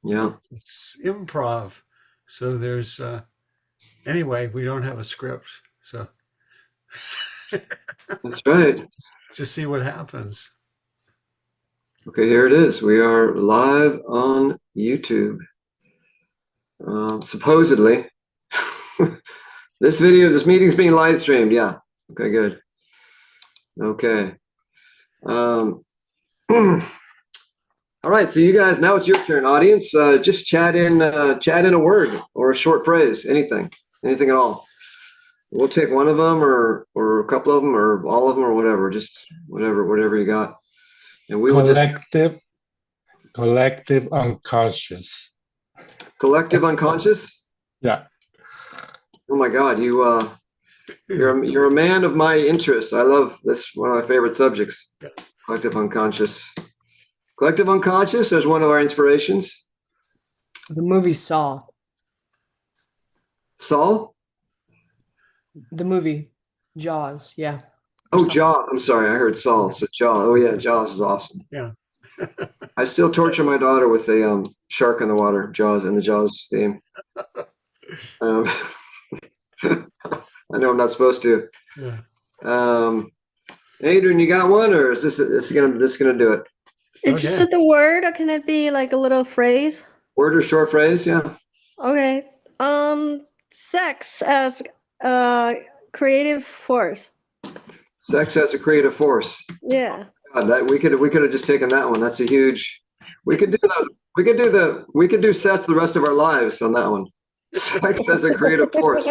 Yeah. It's improv. So there's anyway, we don't have a script. So That's right. to see what happens. Okay, here it is. We are live on YouTube. Supposedly. This meeting's being live streamed. Yeah. Okay, good. Okay. All right, so you guys, now it's your turn, audience. Just chat in a word or a short phrase, anything at all. We'll take one of them, or a couple of them, or all of them, or whatever. Just whatever you got, and we will just collective unconscious. collective unconscious. Yeah. Oh my God, you're a man of my interest. I love this. One of my favorite subjects. Collective unconscious. Collective unconscious is one of our inspirations. The movie Saw. Saul? The movie Jaws, yeah. Oh, Jaws. I'm sorry, I heard Saul. So Jaws. Oh yeah, Jaws is awesome. Yeah. I still torture my daughter with a shark in the water, Jaws, and the Jaws theme. I know I'm not supposed to. Yeah. Adrian, you got one, or is this gonna do it? It's just the word, or can it be like a little phrase? Word or short phrase, yeah. Okay. Sex as a creative force. Sex as a creative force. Yeah. God, that we could have just taken that one. That's a huge. We could do that. We could do sets the rest of our lives on that one. Sex as a creative force.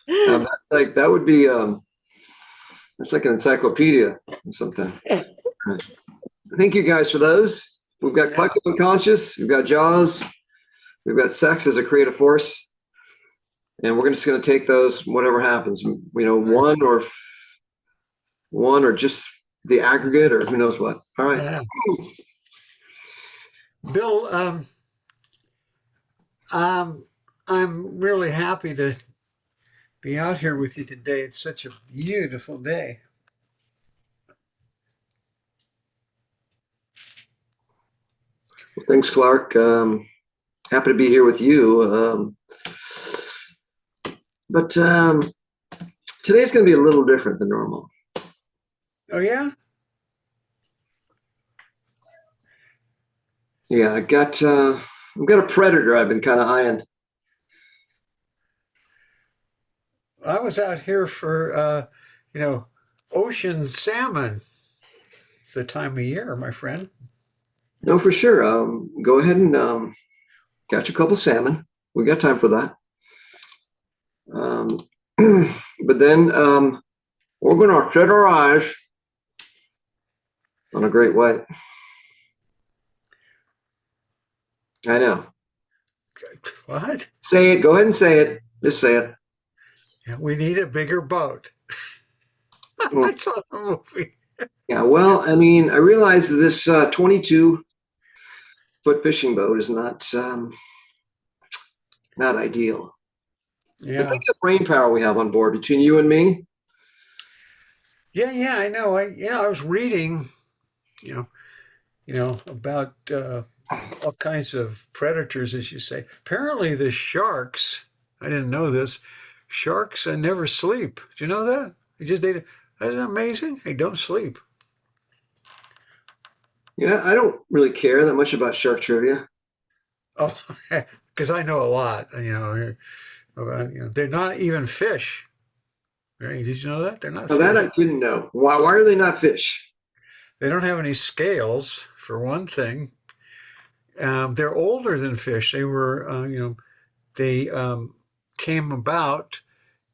That would be that's like an encyclopedia or something. Thank you guys for those. We've got collective unconscious, we've got Jaws, we've got sex as a creative force, and we're just going to take those, whatever happens. You know, one or just the aggregate, or who knows what. All right. Yeah. Bill, I'm really happy to be out here with you today. It's such a beautiful day. Well, thanks, Clark. Happy to be here with you. But today's going to be a little different than normal. Oh, yeah? Yeah, I've got a predator I've been kind of eyeing. I was out here for, ocean salmon. It's the time of year, my friend. No, for sure. Go ahead and catch a couple salmon. We got time for that. But then we're going to set our eyes on a great white. I know. What? Say it. Go ahead and say it. Just say it. Yeah, we need a bigger boat. I saw the movie. Yeah, well, I mean, I realize this 22-foot fishing boat is not ideal. Yeah. But think of the brain power we have on board between you and me. Yeah, I know. I was reading, about all kinds of predators, as you say. Apparently, the sharks. I didn't know this. Sharks never sleep. Do you know that? Isn't that amazing? They don't sleep. Yeah, I don't really care that much about shark trivia. Oh, because I know a lot. They're not even fish. Right? Did you know that? They're not Now fish. that I didn't know. Why are they not fish? They don't have any scales, for one thing. They're older than fish. They were, they came about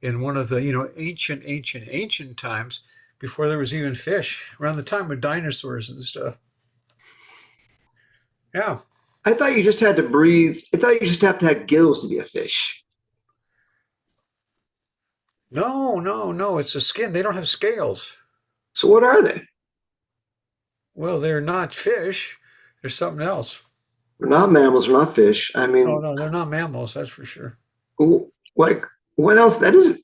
in one of the, ancient times before there was even fish, around the time of dinosaurs and stuff. Yeah. I thought you just had to breathe. I thought you just have to have gills to be a fish. No. It's the skin. They don't have scales. So what are they? Well, they're not fish. They're something else. We're not mammals. We're not fish. I mean, No, they're not mammals. That's for sure. Like, what else? That isn't.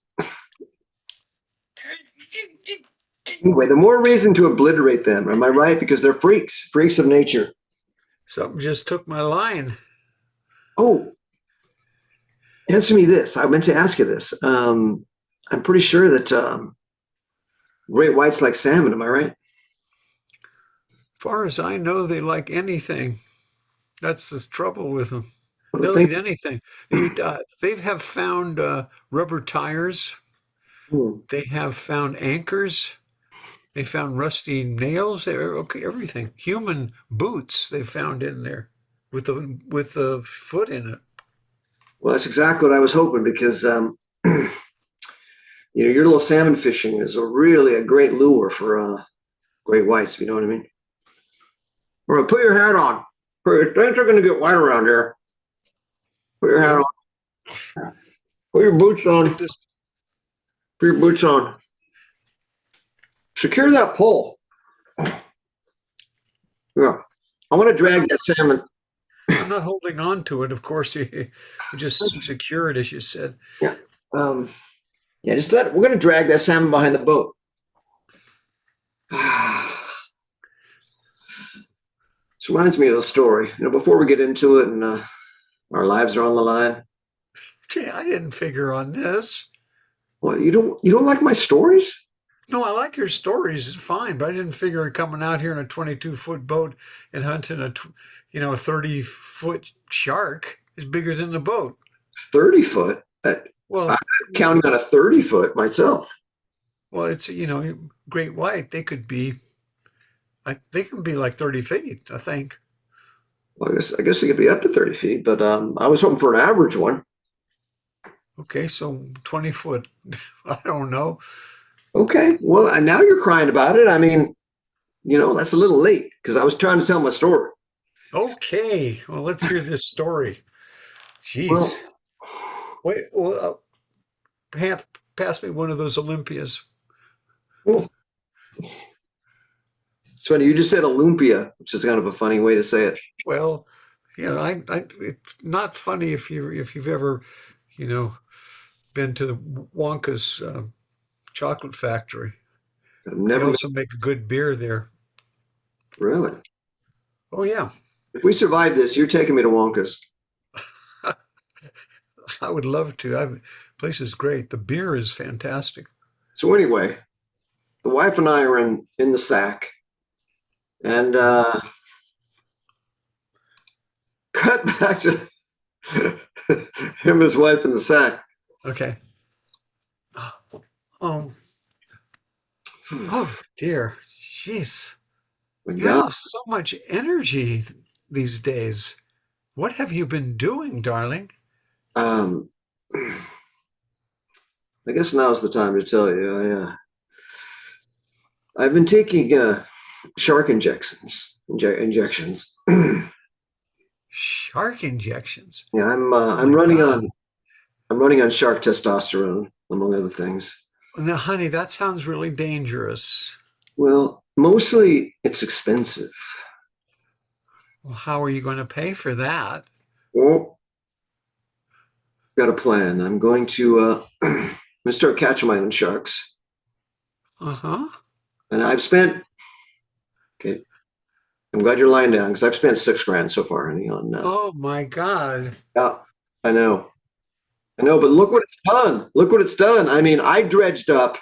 Anyway, the more reason to obliterate them. Am I right? Because they're freaks of nature. Something just took my line. Oh, answer me this. I meant to ask you this. I'm pretty sure that great whites like salmon. Am I right? Far as I know, they like anything. That's the trouble with them. Well, the They'll thing. eat anything. They have found rubber tires. Hmm. They have found anchors. They found rusty nails. Okay, everything. Human boots they found in there with the foot in it. Well, that's exactly what I was hoping because your little salmon fishing is a great lure for great whites. If you know what I mean. All right, put your hat on. Things are going to get white around here. Put your hat on. Put your boots on. Just Put your boots on. Secure that pole. Yeah. I want to drag that salmon. I'm not holding on to it. Of course, you just secure it as you said. Yeah. Yeah, we're going to drag that salmon behind the boat. This reminds me of a story. Before we get into it and our lives are on the line. Gee, I didn't figure on this. Well, you don't like my stories? No, I like your stories. It's fine, but I didn't figure on coming out here in a 22-foot boat and hunting a 30-foot shark is bigger than the boat. 30 foot. Well, I'm counting on a 30 foot myself. well, it's great white. They could be like they can be like 30 feet, I think. Well, I guess it could be up to 30 feet, but I was hoping for an average one. Okay, so 20 foot. I don't know. Okay. Well, and now you're crying about it. I mean, that's a little late because I was trying to tell my story. Okay, well, let's hear this story. Well, Jeez. Wait, well, pass me one of those Olympias. it's funny. You just said Olympia, which is kind of a funny way to say it. Well, it's not funny if you've ever, you know, been to the Wonka's chocolate factory. I've They never also make a good beer there. really. Oh yeah, If we survive this, you're taking me to Wonka's. I would love to. Place is great. The beer is fantastic. So anyway, the wife and I are in the sack, and cut back to him and his wife in the sack. Okay. Oh, oh dear. Jeez. My You God. have so much energy these days. What have you been doing, darling? Um, I guess now's the time to tell you. I've been taking shark injections. Shark injections. Yeah, I'm Oh I'm my running God. on I'm running on shark testosterone, among other things. Now, honey, that sounds really dangerous. Well, mostly it's expensive. Well, how are you going to pay for that? Well, got a plan. I'm going to I'm gonna start catching my own sharks. Uh-huh. And I've spent okay. I'm glad you're lying down because I've spent $6,000 so far, honey, on Oh my God. yeah, I know. I know, but look what it's done. Look what it's done. I mean, I dredged up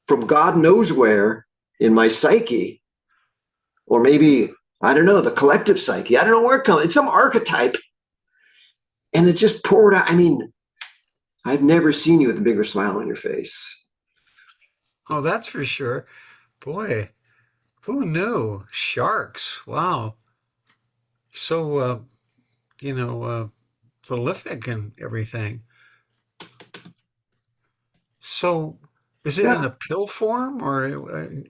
from God knows where in my psyche, or maybe, I don't know, the collective psyche. I don't know where it comes. It's some archetype. And it just poured out. I mean, I've never seen you with a bigger smile on your face. Oh, that's for sure. Boy, who knew? Sharks. Wow. So, you know, prolific and everything. So, is it in Yeah, a pill form or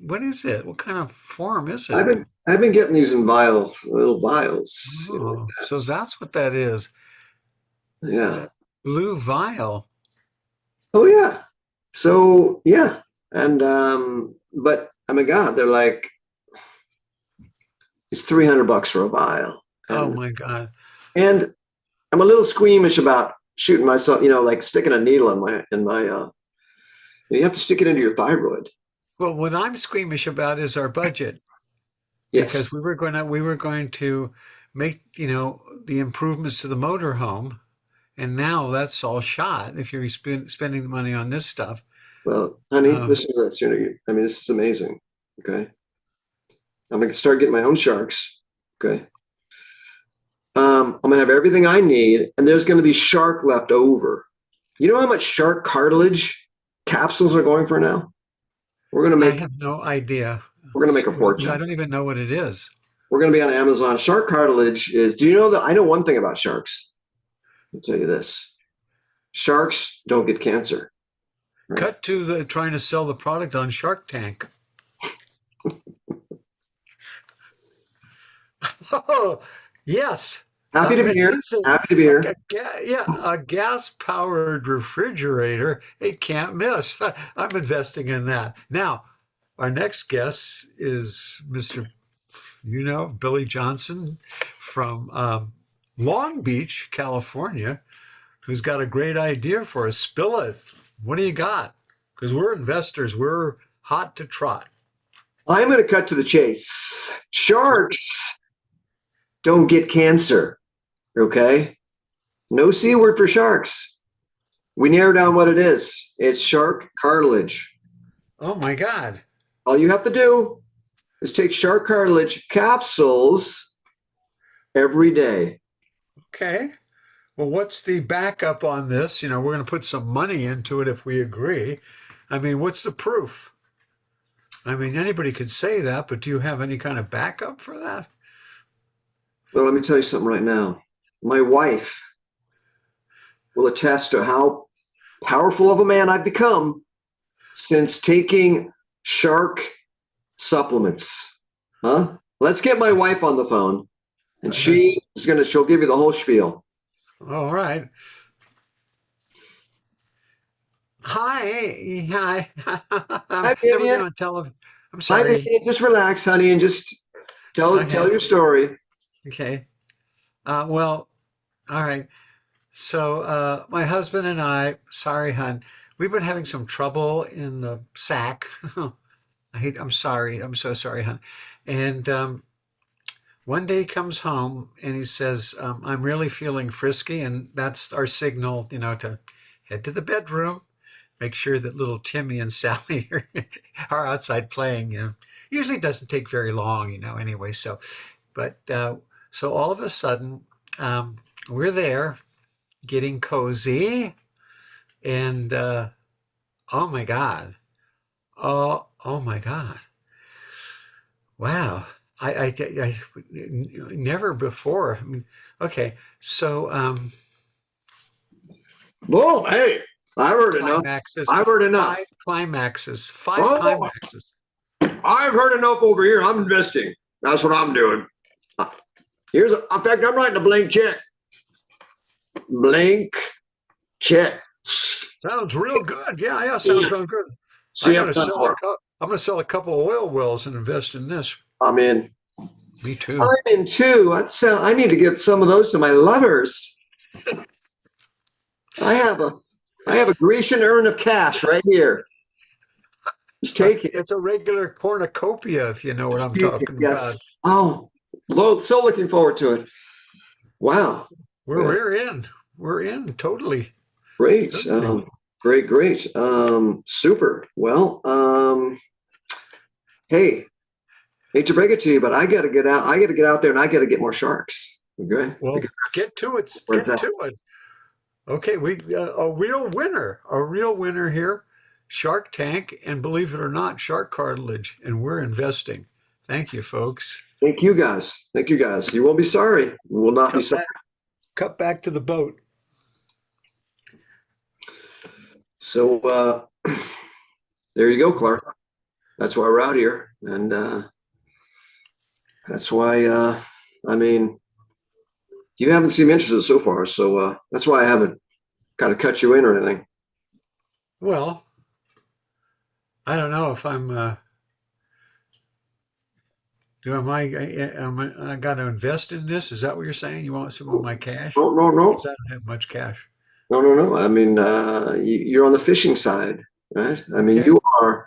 what is it? What kind of form is I've it? been I've been getting these in little vials, like Oh, that. so that's what that is. Yeah. That blue vial. Oh yeah. So yeah. And but oh my God, they're like it's $300 for a vial. Oh And my God. and I'm a little squeamish about shooting myself, like sticking a needle in my you have to stick it into your thyroid. Well, what I'm squeamish about is our budget Yes. because we were going to make, the improvements to the motorhome, and now that's all shot if you're spending the money on this stuff. Well, honey, Um, listen to this. I mean, this is amazing. Okay. I'm going to start getting my own sharks. Okay. I'm going to have everything I need, and there's going to be shark left over. You know how much shark cartilage capsules are going for now? We're going to I make have no idea. we're going to make a I fortune. don't even know what it is. We're going to be on Amazon. Shark cartilage is, do you know that? I know one thing about sharks. I'll tell you this. Sharks don't get cancer. Right. Cut to the trying to sell the product on Shark Tank. Oh, yes. Happy to be here. It's a- Happy to be here. a gas-powered refrigerator. It can't miss. I'm investing in that. Now, our next guest is Mr. Billy Johnson from Long Beach, California, who's got a great idea for us. Spill it. What do you got? Because we're investors. We're hot to trot. I'm going to cut to the chase. Sharks don't get cancer. Okay. No C word for sharks. We narrow down what it is. It's shark cartilage. Oh my God. All you have to do is take shark cartilage capsules every day. Okay. Well, what's the backup on this? We're going to put some money into it if we agree. I mean, what's the proof? I mean, anybody could say that, but do you have any kind of backup for that? Well, let me tell you something right now. My wife will attest to how powerful of a man I've become since taking shark supplements. Huh? Let's get my wife on the phone, and she'll give you the whole spiel. All right. Hi. Hi, Never Vivian. been on television. I'm Hi, sorry. Vivian. Just relax, honey, and just tell your story. Okay. Well, all right. So my husband and I, sorry, hon, we've been having some trouble in the sack. I'm sorry. I'm so sorry, hon. And one day he comes home and he says, I'm really feeling frisky. And that's our signal, to head to the bedroom, make sure that little Timmy and Sally are outside playing. Usually it doesn't take very long, anyway. So all of a sudden, we're there getting cozy, and oh my God. Oh my God. Wow. I never before. I mean, okay. So, Whoa, hey, I've heard enough. climaxes. I've heard enough. Five climaxes. Five Oh. climaxes. I've heard enough over here. I'm investing. That's what I'm doing. In fact, I'm writing a blank check. Blank check. Sounds real good. Yeah, sounds real good. See, I'm going to sell a couple of oil wells and invest in this. I'm in. Me too. I'm in too. I need to get some of those to my lovers. I have a Grecian urn of cash right here. Just take it. It's a regular cornucopia, if you know what I'm Take it. talking Yes. Oh, so looking forward to it. Wow. about. We're in. We're in totally. Great. Certainly. Great. Super. Well, hey, hate to break it to you, but I got to get out. I got to get out there and I got to get more sharks. Okay. Well, get to it. Get to it. Okay, we a real winner here. Shark Tank, and believe it or not, shark cartilage, and we're investing. Thank you, folks. Thank you guys. You won't be sorry. You will not be sorry. Cut back to the boat. So there you go, Clark. That's why we're out here, and that's why. I mean, you haven't seemed interested so far, so that's why I haven't kind of cut you in or anything. Well, I don't know if I'm. I got to invest in this? Is that what you're saying? You want some of my cash? No. Because I don't have much cash. No. I mean, you're on the fishing side, right? I mean, Okay.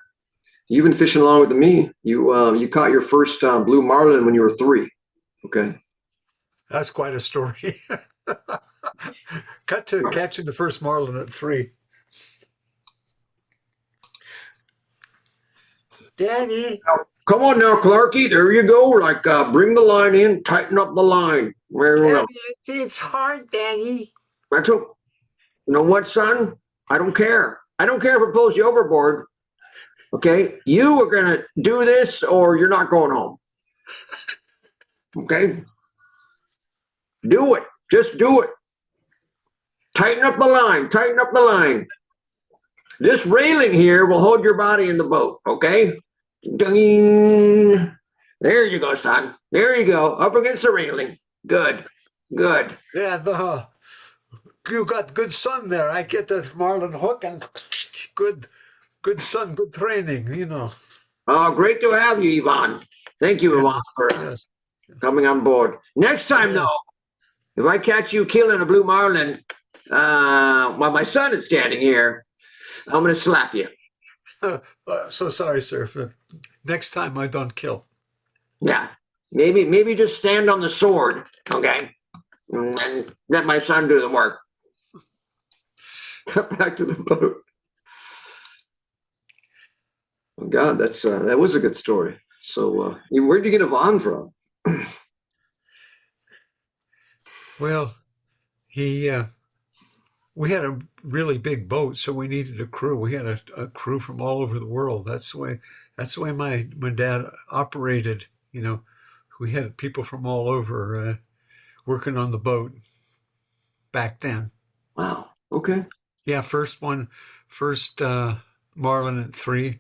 you've been fishing along with me. You caught your first blue marlin when you were 3. Okay. That's quite a story. Cut to catching the first marlin at 3. Daddy. Come on now, Clarky. There you go. Like, bring the line in, tighten up the line. Very well. It's hard, Daddy. That's okay. You know what, son? I don't care. I don't care if it pulls you overboard. Okay? You are going to do this or you're not going home. Okay? Do it. Just do it. Tighten up the line. Tighten up the line. This railing here will hold your body in the boat. Okay? Ding. There you go, son. There you go. Up against the railing. Good. Good. Yeah, you got good sun there. I get the marlin hook and good sun, good training, you know. Oh, great to have you, Ivan. Thank you, Ivan, for Yes. coming on board. Next time, Yeah. though, if I catch you killing a blue marlin while my son is standing here, I'm going to slap you. So sorry, sir. Next time I don't kill. Yeah. Maybe just stand on the sword, okay? And let my son do the work. Back to the boat. Oh God, that was a good story. So, where'd you get Yvonne from? Well, we had a really big boat, so we needed a crew. We had a crew from all over the world. That's the way my dad operated. You know, we had people from all over working on the boat back then. Wow. Okay. Yeah, first marlin at 3.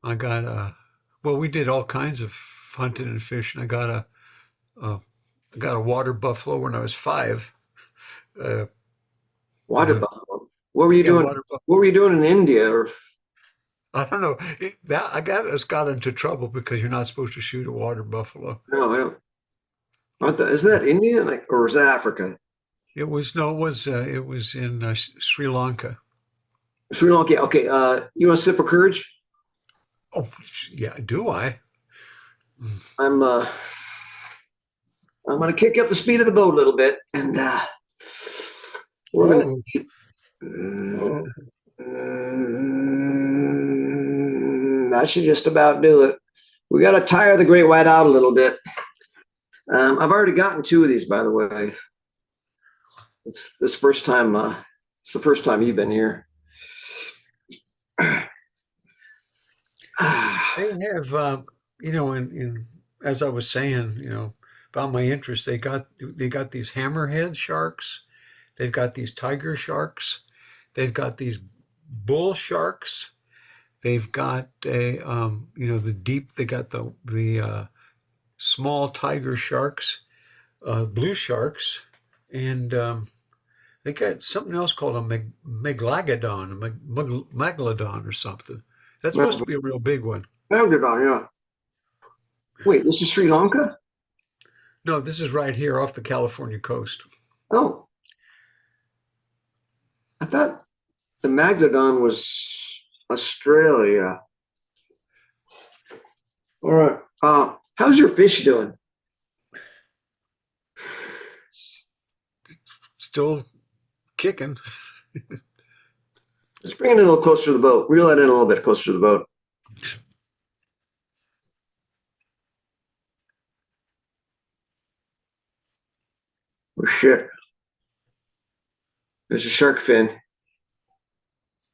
I got well, we did all kinds of hunting and fishing. I got a water buffalo when I was 5. Water Uh, buffalo. What were you yeah, doing? water buffalo. What were you doing in India? Or I don't know. That I got into trouble because you're not supposed to shoot a water buffalo. no, I don't. Isn't that India? Or is that Africa? It was in Sri Lanka. Sri Lanka. Okay. You want a sip of courage? Oh, yeah. Do I? I'm going to kick up the speed of the boat a little bit, and we're going to. Oh, That should just about do it. We got to tire the great white out a little bit. I've already gotten 2 of these, by the way. It's the first time you've been here. they have, in as I was saying, about my interest, they got these hammerhead sharks, they've got these tiger sharks, they've got these bull sharks, they've got they got the small tiger sharks, blue sharks, and they got something else called a megalodon, megalodon or something. That's supposed to be a real big one. Yeah. Wait, this is Sri Lanka? No, this is right here off the California coast. Oh, I thought the Megalodon was Australia. All right. How's your fish doing? Still kicking. Let's bring it in a little closer to the boat. Reel that in a little bit closer to the boat. Oh, shit. There's a shark fin.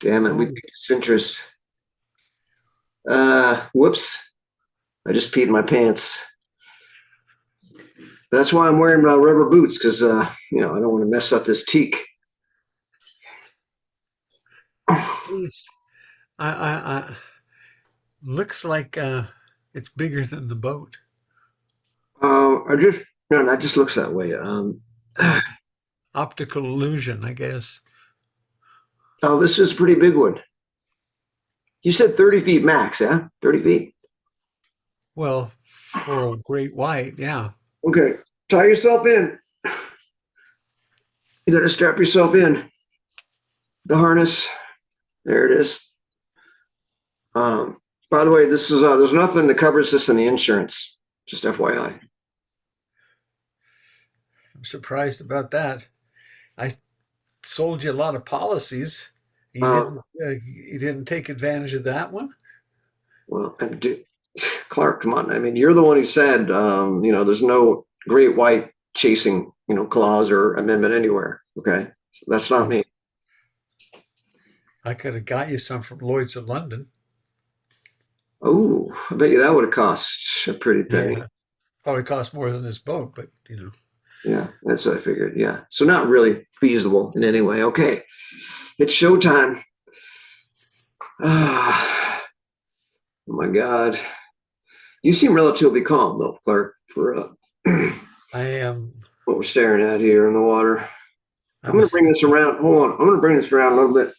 Damn it, we piqued its interest. Whoops. I just peed my pants. That's why I'm wearing rubber boots, because I don't want to mess up this teak. Please. I looks like it's bigger than the boat. That just looks that way. Optical illusion, I guess. Oh, this is a pretty big one. You said 30 feet max, yeah? 30 feet? Well, for a great white, yeah. Okay, tie yourself in. You got to strap yourself in. The harness. There it is. By the way, this is there's nothing that covers this in the insurance. Just FYI. surprised about that. I sold you a lot of policies. Uh, You didn't take advantage of that one? well, Clark, come on. I mean, you're the one who said, there's no great white chasing, clause or amendment anywhere. Okay. So that's not me. I could have got you some from Lloyd's of London. Oh, I bet you that would have cost a pretty penny. Yeah. Probably cost more than this boat, but Yeah, that's what I figured. Yeah. So not really feasible in any way. Okay. It's showtime. Ah, oh my God. You seem relatively calm though, Clark, for I am. what we're staring at here in the water. I'm I'm gonna bring this around. Hold on. I'm gonna bring this around a little bit.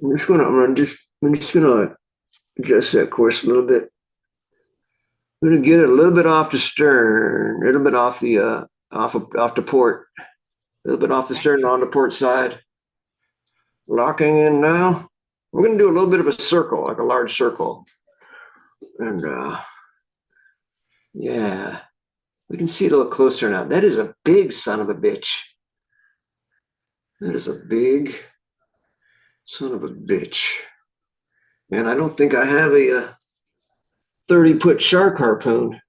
I'm just gonna adjust that course a little bit. I'm gonna get it a little bit off the stern, a little bit off the off the port, a little bit off the stern on the port side. Locking in now. We're gonna do a little bit of a circle, like a large circle. And yeah, we can see it a little closer now. That is a big son of a bitch. That is a big son of a bitch. Man, I don't think I have a 30-foot shark harpoon.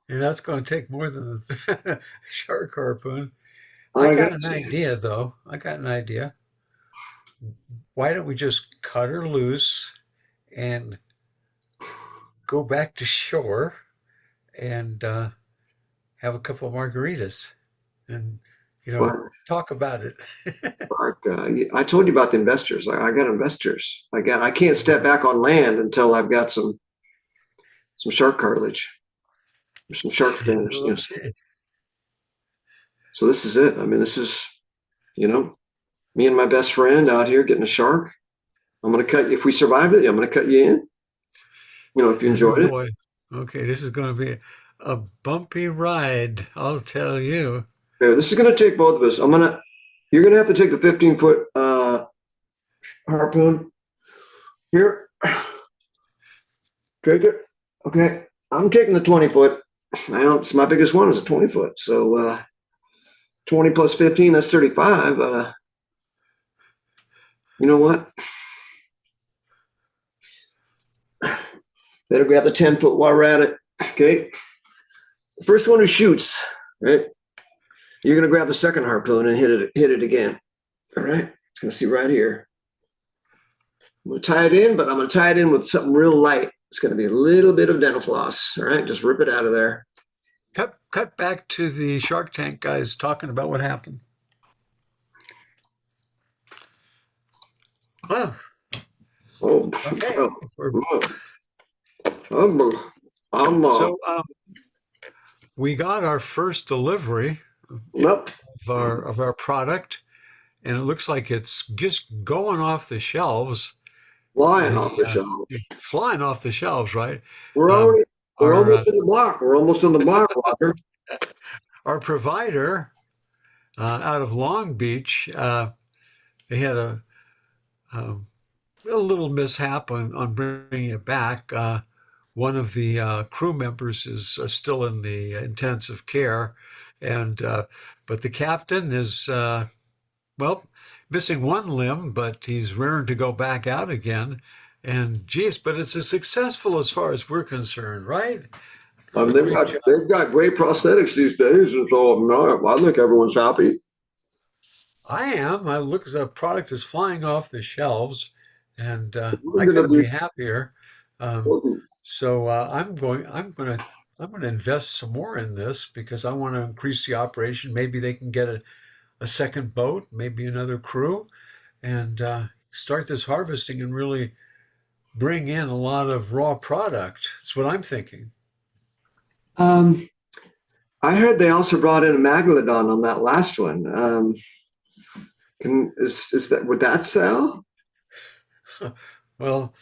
and that's going to take more than a shark harpoon. All I I got got an idea, though. I got an idea. Why don't we just cut her loose and go back to shore and have a couple of margaritas and, you know, Well, talk about it. Mark, I told you about the investors. I got investors. I can't step back on land until I've got some shark cartilage, or some shark fins. Okay. So this is it. I mean, this is, me and my best friend out here getting a shark. I'm going to cut you. If we survive it, I'm going to cut you in. If you enjoyed it. Boy, okay, this is going to be a bumpy ride, I'll tell you. Okay, this is going to take both of us. You're going to have to take the 15-foot harpoon here. Take it. Okay. I'm taking the 20-foot. It's my biggest one is a 20-foot. So 20 plus 15, that's 35. You know what? Better grab the 10-foot while we're at it. Okay. The first one who shoots, right? You're gonna grab the second harpoon and hit it again. All right. It's gonna see right here. I'm gonna tie it in, but I'm gonna tie it in with something real light. It's gonna be a little bit of dental floss. All right, just rip it out of there. Cut back to the Shark Tank guys talking about what happened. Oh, Oh, okay. oh, We're- I'm So we got our first delivery nope. of our product, and it looks like it's just going off the shelves, Flying off the shelf. flying off the shelves, right? We're Um, our almost in the block. We're almost in the block, Roger. our provider out of Long Beach, they had um, a little mishap on bringing it back. One of the crew members is still in the intensive care, and but the captain is well missing one limb, but he's raring to go back out again. And geez, but it's as successful as far as we're concerned, right? They've Great got job. they've got great prosthetics these days, and so no, I think everyone's happy. I am. I look, the product is flying off the shelves, and I We're gonna couldn't be be happier. Um, so I'm going to invest some more in this because I want to increase the operation. Maybe they can get a second boat, maybe another crew, and start this harvesting and really bring in a lot of raw product. That's what I'm thinking. Um, I heard they also brought in a megalodon on that last one. Would that sell? Well,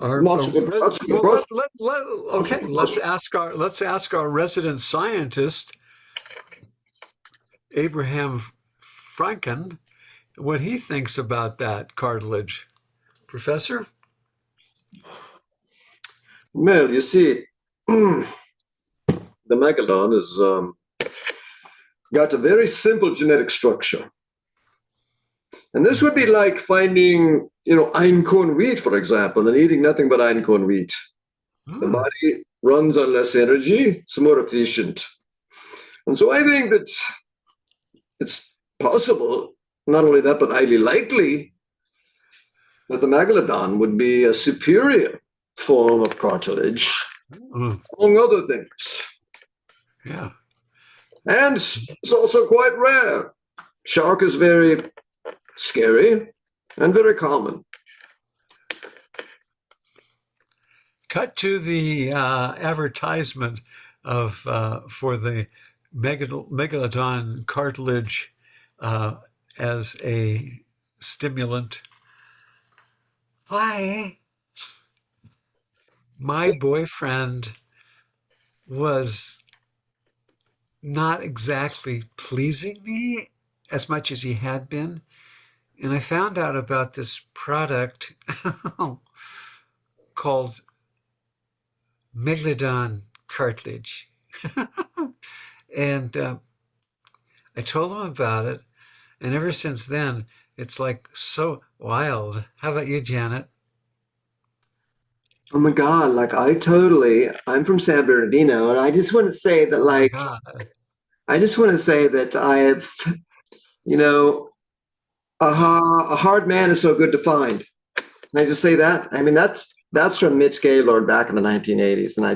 our, Much of it- much of the brush- okay, let's ask our resident scientist, Abraham Franken, what he thinks about that cartilage. Professor? Well, you see, the megalodon is got a very simple genetic structure. And this would be like finding, einkorn wheat, for example, and eating nothing but einkorn wheat. The body runs on less energy, it's more efficient. And so I think that it's possible, not only that, but highly likely that the megalodon would be a superior form of cartilage, among other things. Yeah. And it's also quite rare. Shark is very scary and very common. Cut to the advertisement of for the megalodon cartilage as a stimulant. Hi, my boyfriend was not exactly pleasing me as much as he had been, and I found out about this product called Megalodon cartilage. And I told him about it, and ever since then, it's like so wild. How about you, Janet? Oh my God, I'm from San Bernardino, and I just want to say that, Oh my God. I've, you know, a hard man is so good to find. Can I just say that? I mean, that's from Mitch Gaylord back in the 1980s, and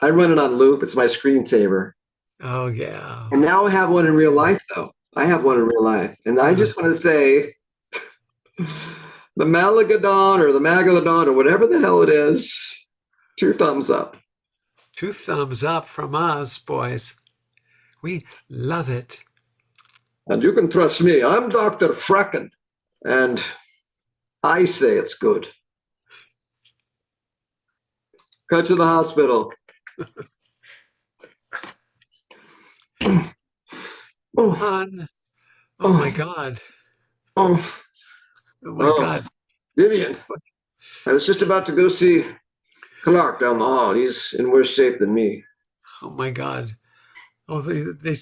I run it on loop. It's my screensaver. Oh, yeah. And now I have one in real life, though. I have one in real life, and I just want to say, the Malagadon or the Megalodon or whatever the hell it is, 2 thumbs up. 2 thumbs up from us, boys. We love it. And you can trust me. I'm Dr. Frecken, and I say it's good. Cut to the hospital. Oh, Hon. Oh my God. oh, Oh my oh, God. Vivian. I was just about to go see Clark down the hall. He's in worse shape than me. Oh my God. Oh, they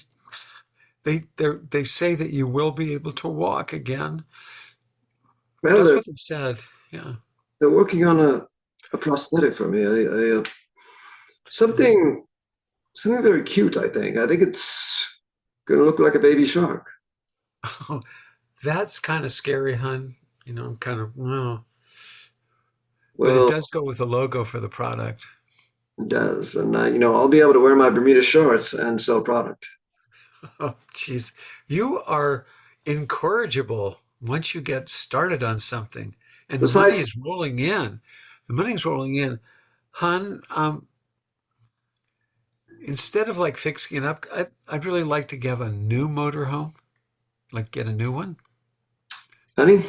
say that you will be able to walk again. Well, That's what they said. Yeah. they're working on a prosthetic for me. Something very cute, I think. I think it's going to look like a baby shark. Oh, that's kind of scary, hun. Kind of, well, but it Well, does go with the logo for the product. it does. And, I'll be able to wear my Bermuda shorts and sell product. Oh, jeez. You are incorrigible once you get started on something. And the money Besides, is rolling in. The money's rolling in. Hun, instead of like fixing it up, I'd really like to have a new motorhome, like get a new one. honey,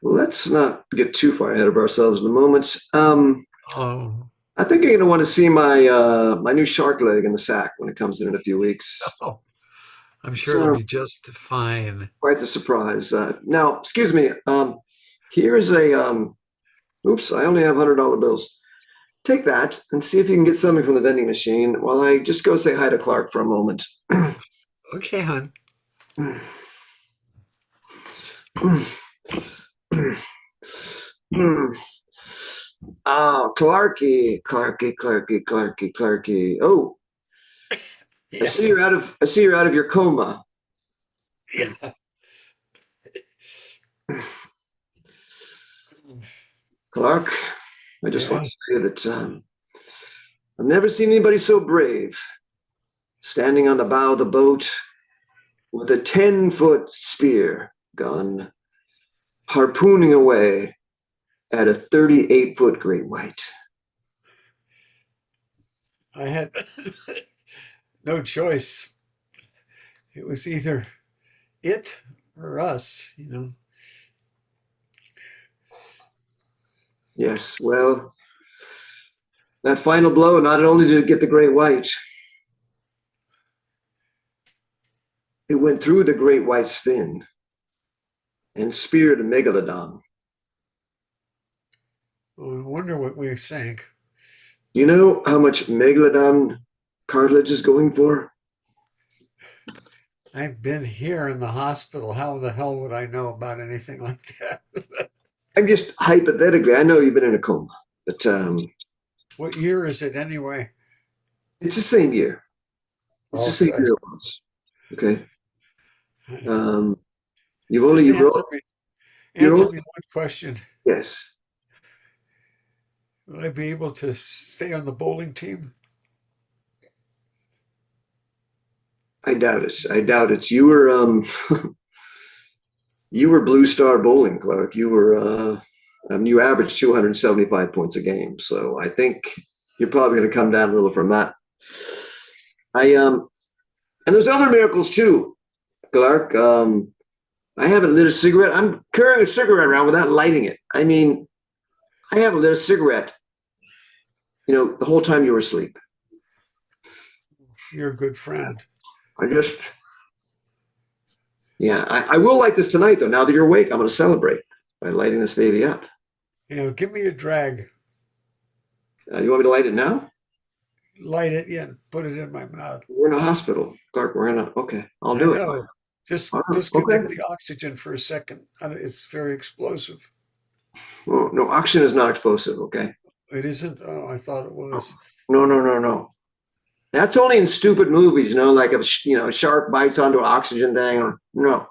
let's not get too far ahead of ourselves in the moment. Oh, I think you're going to want to see my new shark leg in the sack when it comes in a few weeks. oh, I'm It's sure it'll be just fine. quite the surprise. Now, excuse me. Here is oops, I only have $100 bills. Take that and see if you can get something from the vending machine while I just go say hi to Clark for a moment. Okay, hun. Oh, Clarky. Oh, Yeah. I see you're out of your coma. Yeah. Clark, I just want Yeah. to say that I've never seen anybody so brave, standing on the bow of the boat with a 10-foot spear gun, harpooning away at a 38-foot great white. I had no choice. It was either it or us. Yes, well, that final blow, not only did it get the great white, it went through the great white's fin and speared a megalodon. Well, I wonder what we sank. You know how much megalodon cartilage is going for? I've been here in the hospital. How the hell would I know about anything like that? I'm just hypothetically, I know you've been in a coma, but What year is it anyway? it's the same year. It's the same Okay. year it was. Okay. You've Just only, you're answer only, me one question. yes. Will I be able to stay on the bowling team? I doubt it. I doubt it. You were, you were Blue Star Bowling, Clark. You were, you averaged 275 points a game. So I think you're probably going to come down a little from that. And there's other miracles too, Clark. I haven't lit a cigarette. I'm carrying a cigarette around without lighting it. I mean, I haven't lit a cigarette, the whole time you were asleep. You're a good friend. I will light this tonight, though. Now that you're awake, I'm going to celebrate by lighting this baby up. Give me a drag. You want me to light it now? Light it, yeah, put it in my mouth. We're in a hospital, Clark. Okay, I'll do it. Just Okay. disconnect the oxygen for a second. It's very explosive. Well, no, oxygen is not explosive. Okay. It isn't? Oh, I thought it was. No. That's only in stupid movies, like a shark bites onto an oxygen thing. No,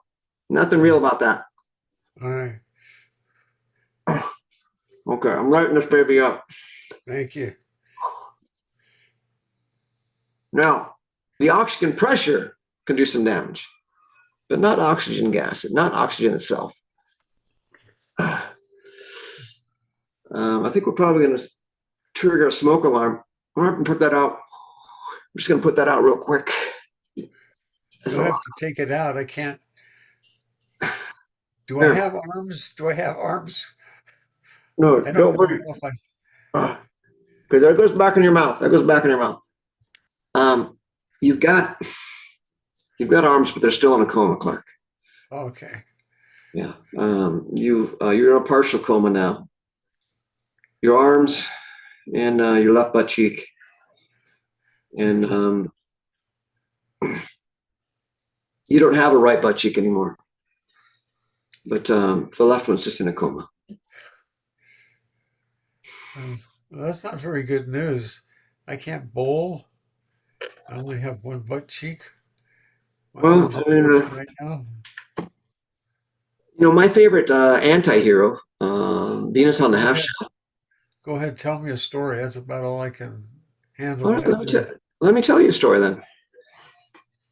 nothing real about that. All right. Okay, I'm lighting this baby up. Thank you. Now, the oxygen pressure can do some damage, but not oxygen gas, not oxygen itself. I think we're probably going to trigger a smoke alarm. I'm going to put that out. I'm just going to put that out real quick. I have to take it out. I can't. Do I have arms? No, I don't worry. Because that goes back in your mouth. You've got arms, but they're still in a coma, Clark. Okay. Yeah. You're in a partial coma now. Your arms and your left butt cheek, and you don't have a right butt cheek anymore. But the left one's just in a coma. Well, that's not very good news. I can't bowl. I only have one butt cheek. Well, right now. My favorite anti-hero, Venus on the Half Shell. Go ahead, tell me a story. That's about all I can handle. All right, let me tell you a story then.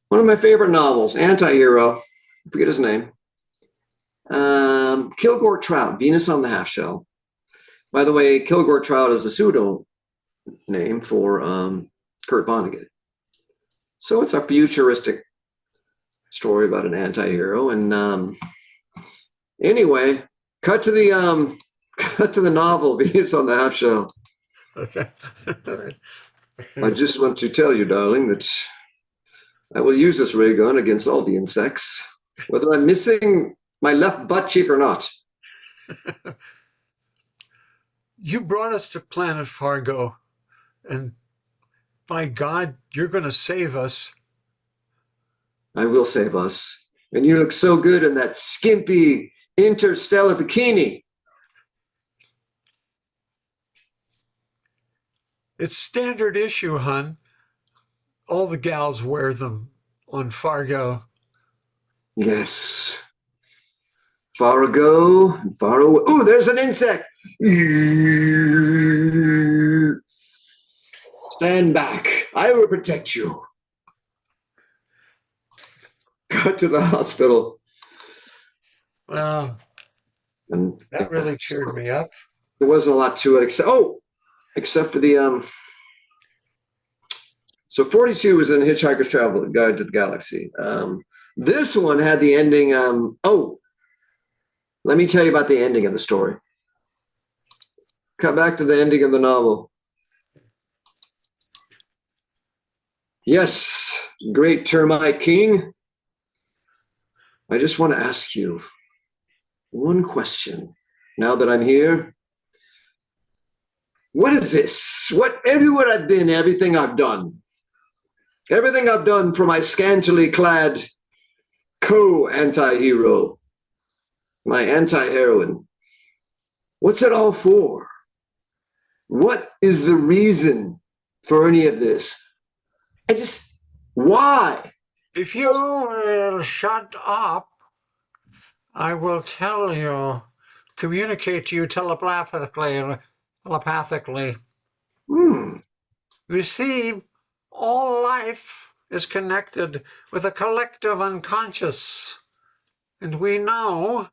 One of my favorite novels, anti-hero, I forget his name. Kilgore Trout, Venus on the Half Shell. By the way, Kilgore Trout is a pseudo name for Kurt Vonnegut. So it's a futuristic story about an anti-hero. And anyway, cut to the novel, Venus on the Half Shell. Okay. I just want to tell you, darling, that I will use this ray gun against all the insects, whether I'm missing my left butt cheek or not. You brought us to Planet Fargo, and by God, you're going to save us. I will save us. And you look so good in that skimpy interstellar bikini. It's standard issue, hon. All the gals wear them on Fargo. Yes. Fargo and far away. Oh, there's an insect. Stand back. I will protect you. Got to the hospital. Well, And that really cheered me up. there wasn't a lot to it except for the so 42 was in Hitchhiker's Travel Guide to the Galaxy. This one had the ending. Let me tell you about the ending of the story. Cut back to the ending of the novel. Yes, great termite king. I just want to ask you one question now that I'm here. What is this? Everywhere I've been, everything I've done, Everything I've done for my scantily clad co-anti-hero, my anti-heroine. What's it all for? What is the reason for any of this? Why? If you will shut up, I will tell you, communicate to you telepathically. Hmm. You see, all life is connected with a collective unconscious. And we know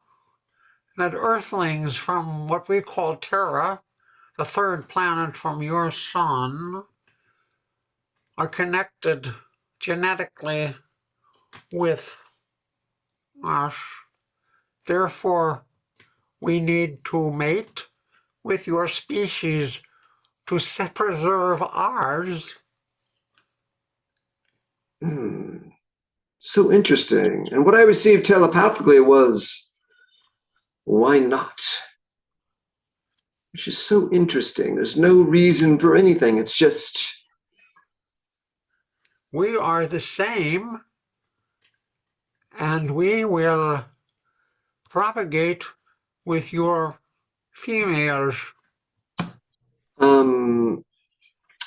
that Earthlings from what we call Terra, the third planet from your sun, are connected genetically with us. Therefore, we need to mate with your species to preserve ours. Hmm. So interesting. And what I received telepathically was, why not? Which is so interesting. There's no reason for anything. It's just, We are the same, and we will propagate with your females.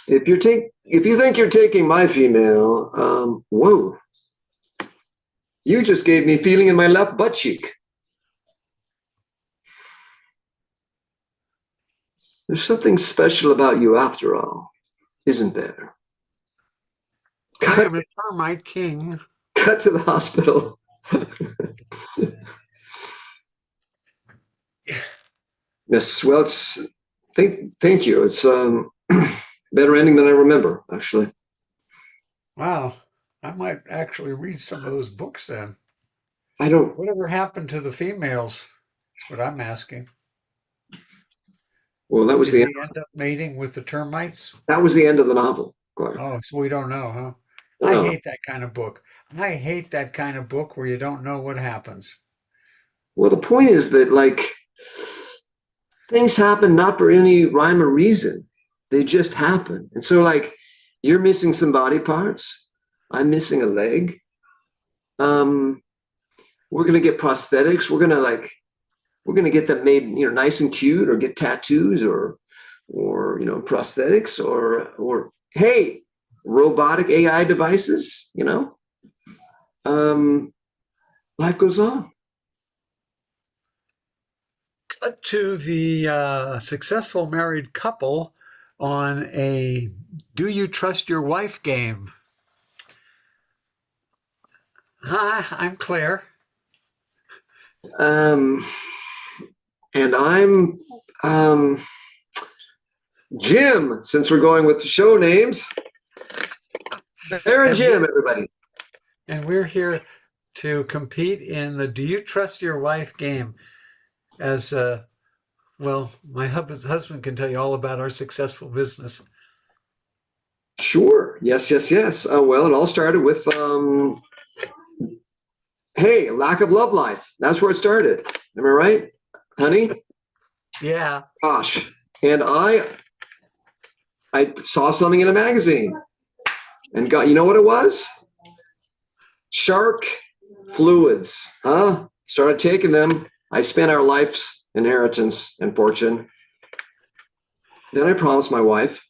if you think you're taking my female, whoa. You just gave me feeling in my left butt cheek. There's something special about you after all, isn't there? I am a termite king. Cut to the hospital. Yes, well, thank you. It's better ending than I remember, actually. Wow, I might actually read some of those books then. I don't. Whatever happened to the females? That's what I'm asking. Well, that was Did the he end up mating with the termites? that was the end of the novel, Clark. Oh, so we don't know, huh? I No. hate that kind of book. I hate that kind of book where you don't know what happens. Well, the point is that like things happen not for any rhyme or reason. They just happen. And so like you're missing some body parts. I'm missing a leg. We're gonna get prosthetics. We're gonna get them made, nice and cute, or get tattoos, or prosthetics, or hey, robotic AI devices. Life goes on. Cut to the successful married couple on a "Do you trust your wife" game. Hi, I'm Claire. And I'm Jim, since we're going with the show names. Aaron Jim, everybody. And we're here to compete in the "Do you trust your wife" game. As well, my husband can tell you all about our successful business. Sure. Yes. Well, it all started with hey, lack of love life. That's where it started. Am I right, honey? Yeah. Gosh. And I saw something in a magazine and got, you know what it was? Shark fluids. Started taking them. I spent our life's inheritance and fortune. Then I promised my wife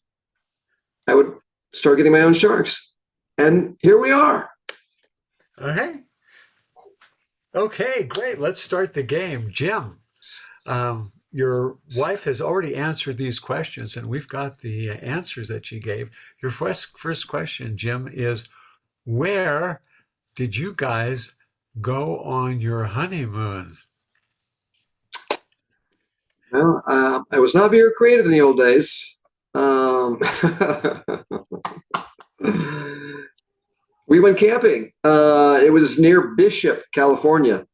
I would start getting my own sharks. And here we are. Okay, great. Let's start the game. Jim, your wife has already answered these questions, and we've got the answers that she gave. Your first question, Jim, is where did you guys go on your honeymoon? Well, I was not very creative in the old days. We went camping. It was near Bishop, California.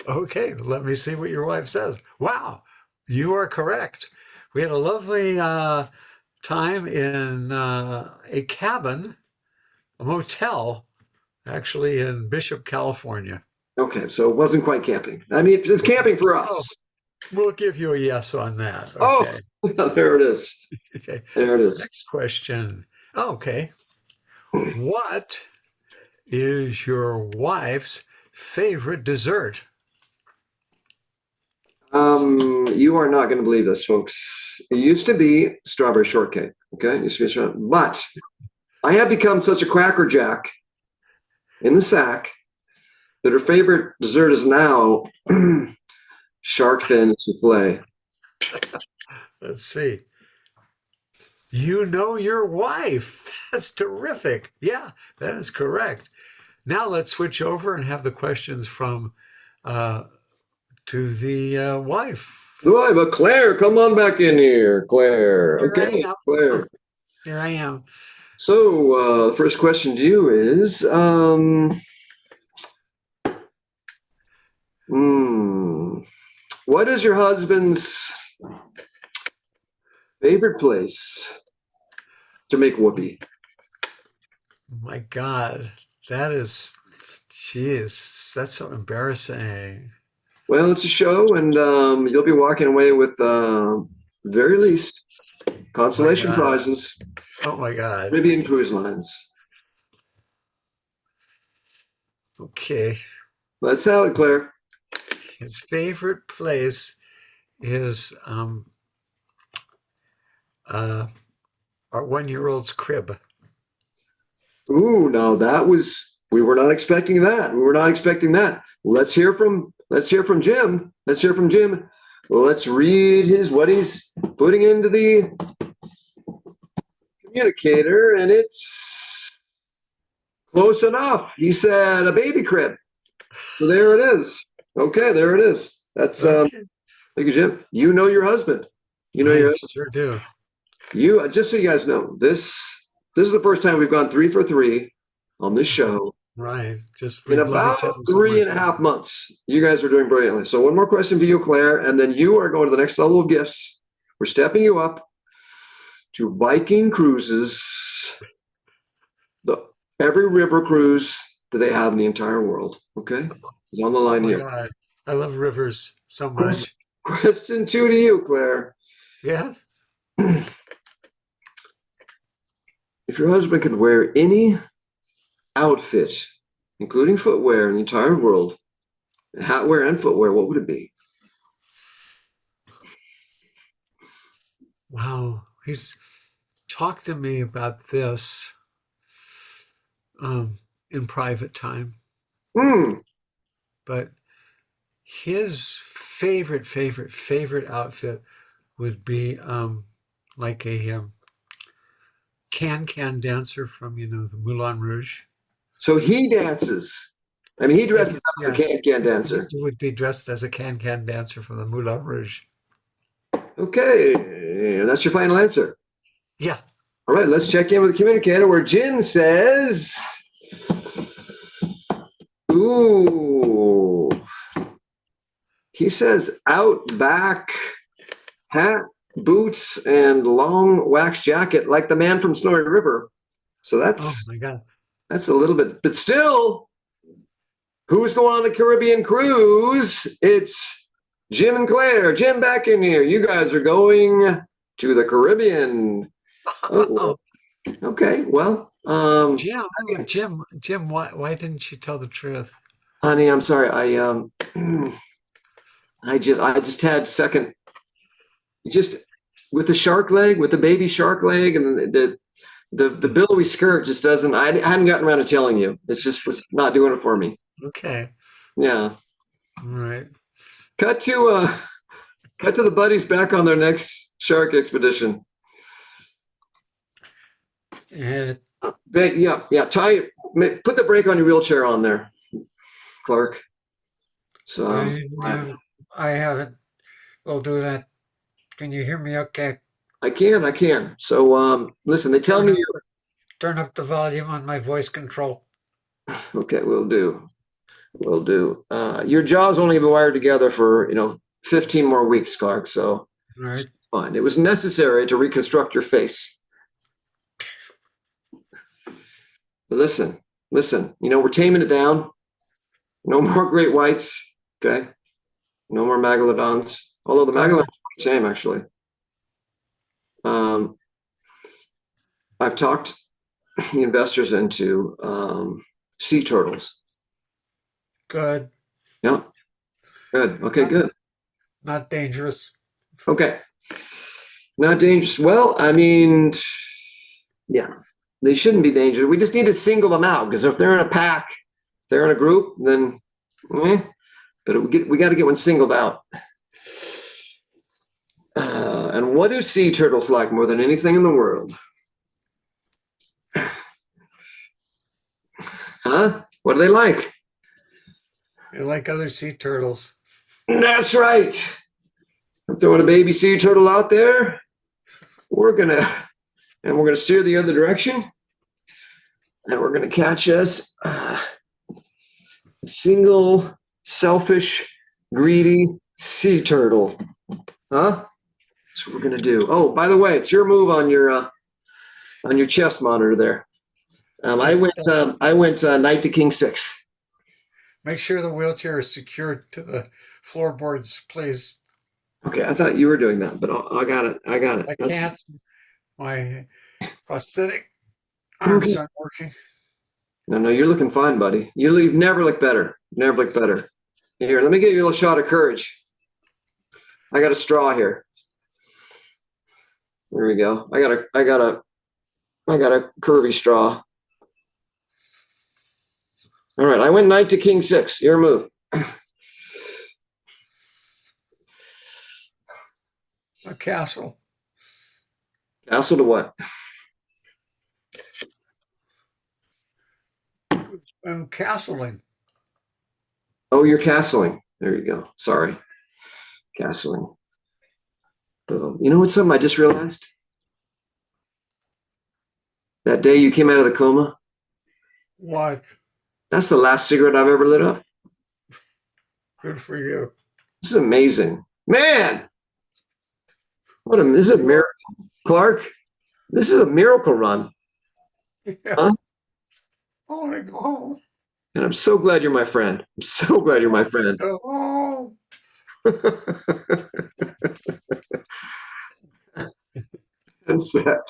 Okay, let me see what your wife says. Wow, you are correct. We had a lovely time in a cabin, a motel, actually in Bishop, California. Okay, so it wasn't quite camping. I mean, it's camping for us. We'll give you a yes on that. Okay. Oh, there it is. Okay. There it is. Next question. Okay. What is your wife's favorite dessert? You are not going to believe this, folks. It used to be strawberry shortcake. Okay, it used to be but I have become such a crackerjack in the sack that her favorite dessert is now shark fin souffle. Let's see. You know your wife. That's terrific. Yeah, that is correct. Now let's switch over and have the questions from to the wife. Right, but Claire, come on back in here, Claire. Here I Okay, am. Claire. Here I am. So the first question to you is, what is your husband's favorite place to make whoopee? My God, that's so embarrassing. Well, it's a show, and you'll be walking away with very least consolation God. prizes, Oh my God. Caribbean Cruise Lines. Okay. Let's have it, Claire. His favorite place is our 1-year-old's crib. Ooh, now we were not expecting that. We were not expecting that. Let's hear from Jim. Let's hear from Jim. Let's read what he's putting into the communicator, and it's close enough. He said a baby crib. So there it is. Okay, there it is. That's Okay. thank you, Jim. You know your husband. You know I your husband. sure do. You just so you guys know, this is the first time we've gone 3 for 3 on this show Right. Just in we love about each other so 3.5 much. months. You guys are doing brilliantly. So one more question for you, Claire, and then you are going to the next level of gifts. We're stepping you up to Viking Cruises, every river cruise that they have in the entire world. Okay, it's on the Oh line my here. God. I love rivers so much. Question 2 to you, Claire. Yeah. If your husband could wear any outfit, including footwear in the entire world, hatwear and footwear, what would it be? Wow. He's talked to me about this in private time, Hmm. but his favorite outfit would be like a can dancer from the Moulin Rouge. So he dances. I mean, he dresses up as a can dancer. He would be dressed as a can dancer from the Moulin Rouge. Okay, and that's your final answer. Yeah. All right, let's check in with the communicator where Jim says, ooh, he says outback hat, boots, and long wax jacket like the man from Snowy River. So Oh that's my God. a little bit, but still, who's going on the Caribbean cruise? It's Jim and Claire. Jim, back in here. You guys are going to the Caribbean. Oh, okay. Well, Jim, why didn't you tell the truth? honey, I'm sorry. I just had second, just with the shark leg, with the baby shark leg, and the billowy skirt just doesn't. I hadn't gotten around to telling you. It just was not doing it for me. Okay. Yeah. All right. Cut to the buddies back on their next shark expedition. And Yeah. Put the brake on your wheelchair on there, Clark. So I haven't. We'll do that. Can you hear me okay? I can. So listen, they tell me you're Turn up the volume on my voice control. okay. We'll do. Your jaw's only been wired together for 15 more weeks, Clark. So All right. fine. It was necessary to reconstruct your face. But listen. We're taming it down. No more great whites. Okay. No more megalodons. Although the megalodons are the same, actually. I've talked the investors into sea turtles. Good. Yeah. Good. Okay, good. Not dangerous. Okay. Not dangerous. Well, I mean, yeah, they shouldn't be dangerous. We just need to single them out because if they're in a pack, if they're in a group, then, but we got to get one singled out. And what do sea turtles like more than anything in the world? Huh? What do they like? You're like other sea turtles. That's right. I'm throwing a baby sea turtle out there. We're gonna steer the other direction, and we're gonna catch us a single, selfish, greedy sea turtle. Huh? That's what we're gonna do. Oh, by the way, it's your move on your chess monitor there. I went knight to king 6. Make sure the wheelchair is secured to the floorboards, please. Okay, I thought you were doing that, but I got it. I got it. I can't. My prosthetic arms aren't working. No, you're looking fine, buddy. You've never looked better. Never looked better. Here, let me get you a little shot of courage. I got a straw here. There we go. I got a curvy straw. All right, I went knight to king 6. Your move. A castle. Castle to what? I'm castling. Oh, you're castling. There you go. Sorry. Castling. Boom. You know what's something I just realized? That day you came out of the coma, What? that's the last cigarette I've ever lit up. Good for you. This is amazing. Man! This is a miracle. Clark, this is a miracle run. Yeah. Huh? I want to go home. And I'm so glad you're my friend. I'm so glad you're my friend. Go home. And set.